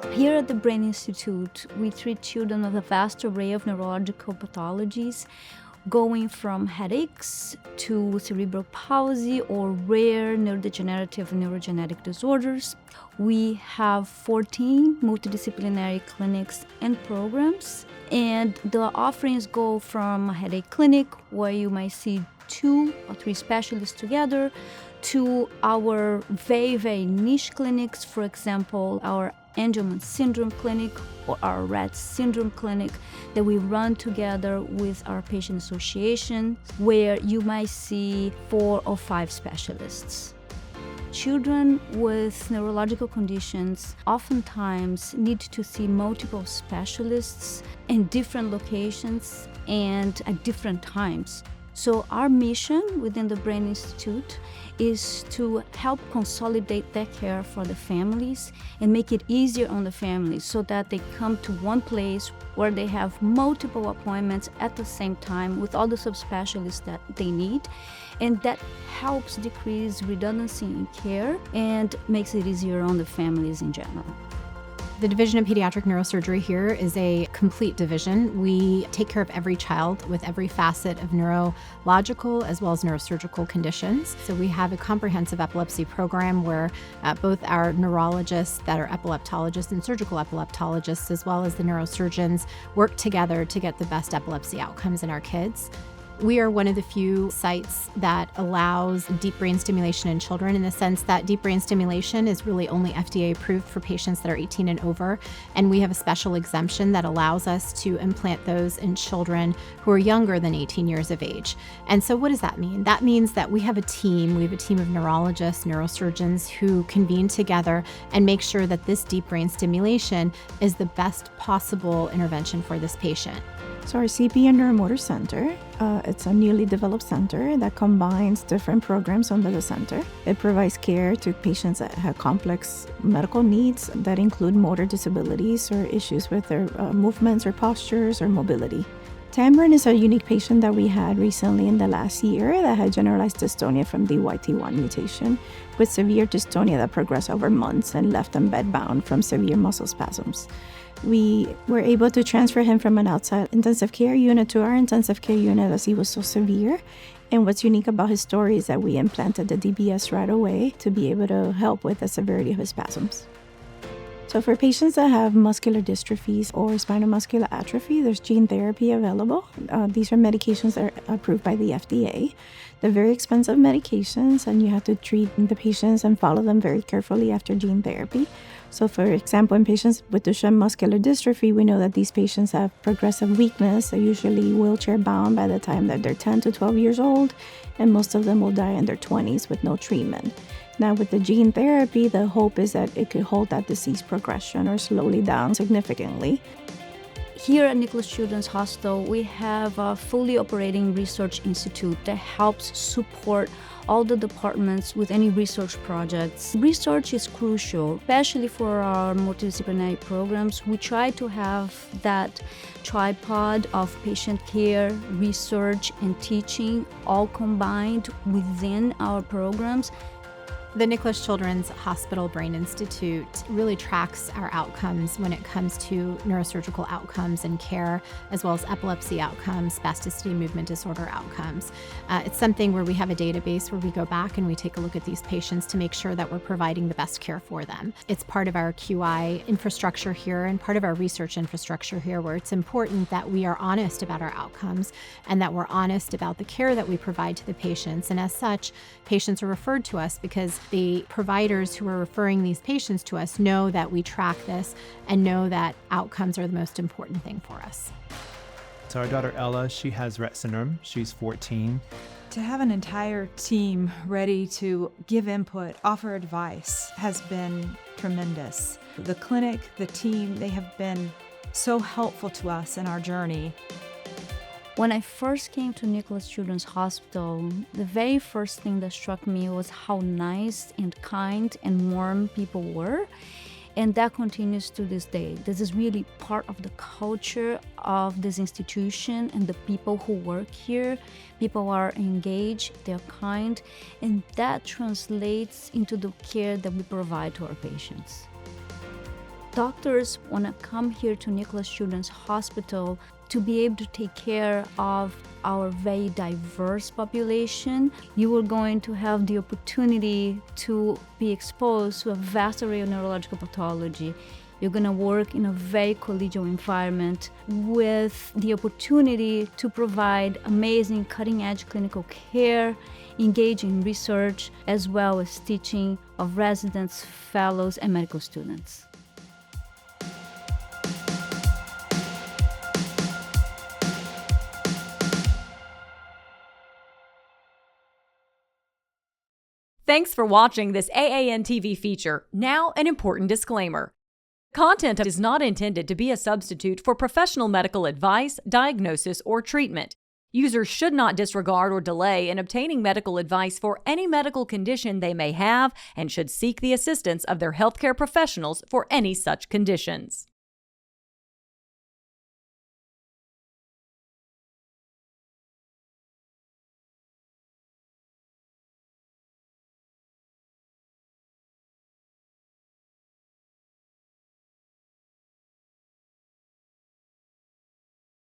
Here at the Brain Institute, we treat children with a vast array of neurological pathologies, going from headaches to cerebral palsy or rare neurodegenerative and neurogenetic disorders. We have 14 multidisciplinary clinics and programs, and the offerings go from a headache clinic where you might see 2 or 3 specialists together to our very, very niche clinics, for example, our Angelman syndrome clinic or our Rett syndrome clinic that we run together with our patient association, where you might see 4 or 5 specialists. Children with neurological conditions oftentimes need to see multiple specialists in different locations and at different times. So our mission within the Brain Institute is to help consolidate that care for the families and make it easier on the families so that they come to one place where they have multiple appointments at the same time with all the subspecialists that they need. And that helps decrease redundancy in care and makes it easier on the families in general. The Division of Pediatric Neurosurgery here is a complete division. We take care of every child with every facet of neurological as well as neurosurgical conditions. So we have a comprehensive epilepsy program where both our neurologists that are epileptologists and surgical epileptologists, as well as the neurosurgeons, work together to get the best epilepsy outcomes in our kids. We are one of the few sites that allows deep brain stimulation in children, in the sense that deep brain stimulation is really only FDA approved for patients that are 18 and over. And we have a special exemption that allows us to implant those in children who are younger than 18 years of age. And so what does that mean? That means that we have a team of neurologists, neurosurgeons who convene together and make sure that this deep brain stimulation is the best possible intervention for this patient. So our CP and Neuromotor Center, it's a newly developed center that combines different programs under the center. It provides care to patients that have complex medical needs that include motor disabilities or issues with their movements or postures or mobility. Tamron is a unique patient that we had recently in the last year that had generalized dystonia from DYT1 mutation with severe dystonia that progressed over months and left them bedbound from severe muscle spasms. We were able to transfer him from an outside intensive care unit to our intensive care unit as he was so severe. And what's unique about his story is that we implanted the DBS right away to be able to help with the severity of his spasms. So for patients that have muscular dystrophies or spinal muscular atrophy, there's gene therapy available. These are medications that are approved by the FDA. They're very expensive medications, and you have to treat the patients and follow them very carefully after gene therapy. So for example, in patients with Duchenne muscular dystrophy, we know that these patients have progressive weakness. They're usually wheelchair bound by the time that they're 10 to 12 years old, and most of them will die in their 20s with no treatment. Now with the gene therapy, the hope is that it could halt that disease progression or slow it down significantly. Here at Nicklaus Children's Hospital, we have a fully operating research institute that helps support all the departments with any research projects. Research is crucial, especially for our multidisciplinary programs. We try to have that tripod of patient care, research, and teaching all combined within our programs. The Nicklaus Children's Hospital Brain Institute really tracks our outcomes when it comes to neurosurgical outcomes and care, as well as epilepsy outcomes, spasticity, movement disorder outcomes. It's something where we have a database where we go back and we take a look at these patients to make sure that we're providing the best care for them. It's part of our QI infrastructure here and part of our research infrastructure here, where it's important that we are honest about our outcomes and that we're honest about the care that we provide to the patients. And as such, patients are referred to us because the providers who are referring these patients to us know that we track this and know that outcomes are the most important thing for us. So our daughter Ella, she has Rett syndrome. She's 14. To have an entire team ready to give input, offer advice has been tremendous. The clinic, the team, they have been so helpful to us in our journey. When I first came to Nicklaus Children's Hospital, the very first thing that struck me was how nice and kind and warm people were. And that continues to this day. This is really part of the culture of this institution and the people who work here. People are engaged, they're kind, and that translates into the care that we provide to our patients. Doctors want to come here to Nicklaus Children's Hospital to be able to take care of our very diverse population. You are going to have the opportunity to be exposed to a vast array of neurological pathology. You're going to work in a very collegial environment with the opportunity to provide amazing cutting-edge clinical care, engage in research, as well as teaching of residents, fellows, and medical students. Thanks for watching this AAN TV feature. Now, an important disclaimer. Content is not intended to be a substitute for professional medical advice, diagnosis, or treatment. Users should not disregard or delay in obtaining medical advice for any medical condition they may have and should seek the assistance of their healthcare professionals for any such conditions.